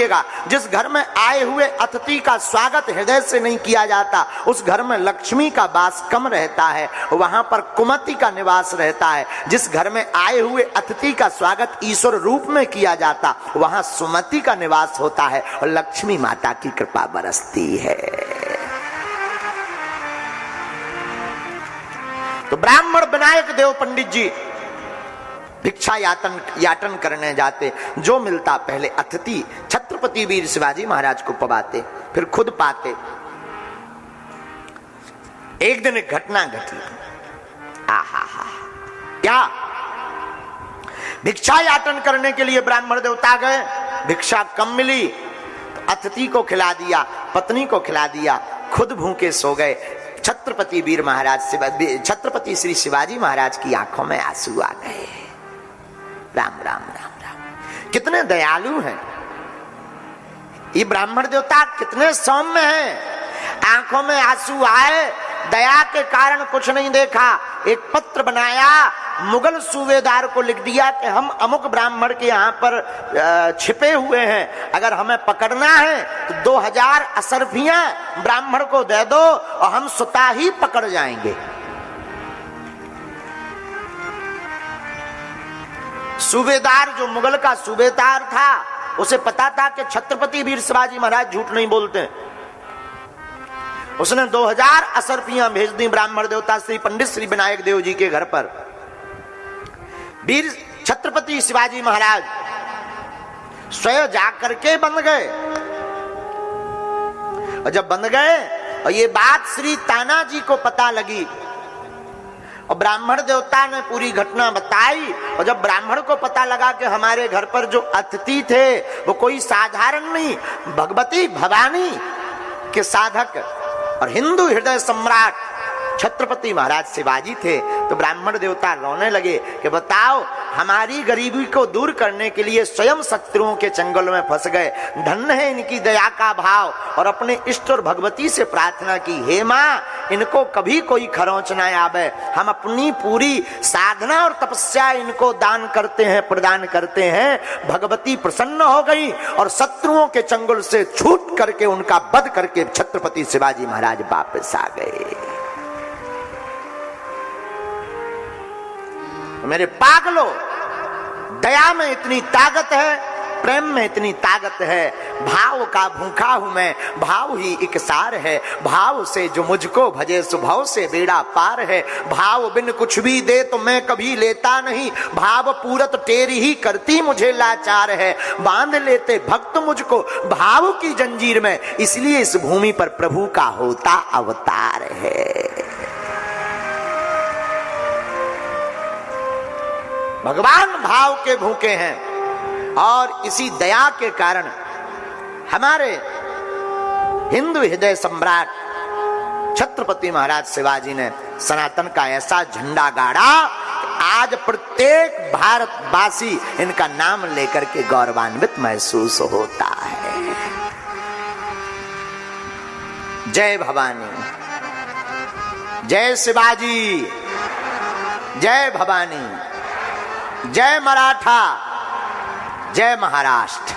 लीजिएगा, जिस घर में आए हुए अतिथि का स्वागत हृदय से नहीं किया जाता, उस घर में लक्ष्मी का वास कम रहता है, वहां पर कुमति का निवास रहता है। जिस घर में आए हुए अतिथि का स्वागत ईश्वर रूप में किया जाता, वहां सुमति का निवास होता है और लक्ष्मी माता की कृपा बरसती है। तो ब्राह्मण विनायक देव पंडित जी भिक्षा याटन करने जाते, जो मिलता पहले अतिथि छत्रपति वीर शिवाजी महाराज को पवाते, फिर खुद पाते। एक दिन एक घटना घटी, आहा हा, क्या? भिक्षा याटन करने के लिए ब्राह्मण देवता गए, भिक्षा कम मिली तो अतिथि को खिला दिया, पत्नी को खिला दिया, खुद भूखे सो गए। छत्रपति वीर महाराज, छत्रपति श्री शिवाजी महाराज की आंखों में आंसू आ गए। राम राम राम राम, कितने दयालु हैं ये ब्राह्मण देवता, कितने सौम्य हैं। आंखों में आंसू आए, दया के कारण कुछ नहीं देखा, एक पत्र बनाया, मुगल सूबेदार को लिख दिया कि हम अमुक ब्राह्मण के यहाँ पर छिपे हुए हैं, अगर हमें पकड़ना है तो 2000 असरफियां ब्राह्मण को दे दो और हम स्वतः ही पकड़ जाएंगे। सूबेदार, जो मुगल का सूबेदार था, उसे पता था कि छत्रपति वीर शिवाजी महाराज झूठ नहीं बोलते। उसने 2000 असरफियां भेज दी ब्राह्मण देवता श्री पंडित श्री विनायक देव जी के घर पर। वीर छत्रपति शिवाजी महाराज स्वयं जाकर के बंध गए, और जब बंध गए और ये बात श्री तानाजी को पता लगी, और ब्राह्मण देवता ने पूरी घटना बताई, और जब ब्राह्मण को पता लगा कि हमारे घर पर जो अतिथि थे वो कोई साधारण नहीं, भगवती भवानी के साधक और हिंदू हृदय सम्राट छत्रपति महाराज शिवाजी थे, तो ब्राह्मण देवता रोने लगे कि बताओ, हमारी गरीबी को दूर करने के लिए स्वयं शत्रुओं के चंगुल में फंस गए। धन्य है इनकी दया का भाव, और अपने इष्ट और भगवती से प्रार्थना की, हे मां, इनको कभी कोई खरोंच ना आवे, हम अपनी पूरी साधना और तपस्या इनको दान करते हैं, प्रदान करते हैं। भगवती प्रसन्न हो गई और शत्रुओं के चंगुल से छूट करके उनका वध करके छत्रपति शिवाजी महाराज वापस आ गए। मेरे पागलो, दया में इतनी ताकत है, प्रेम में इतनी ताकत है। भाव का भूखा हूं मैं, भाव ही इकसार है, भाव से जो मुझको भजे सुभाव से बेड़ा पार है। भाव बिन कुछ भी दे तो मैं कभी लेता नहीं, भाव पूरत तेरी ही करती मुझे लाचार है। बांध लेते भक्त मुझको भाव की जंजीर में, इसलिए इस भूमि पर प्रभु का होता अवतार है। भगवान भाव के भूखे हैं, और इसी दया के कारण हमारे हिंदू हृदय सम्राट छत्रपति महाराज शिवाजी ने सनातन का ऐसा झंडा गाड़ा, आज प्रत्येक भारतवासी इनका नाम लेकर के गौरवान्वित महसूस होता है। जय भवानी, जय शिवाजी, जय भवानी, जय मराठा, जय महाराष्ट्र।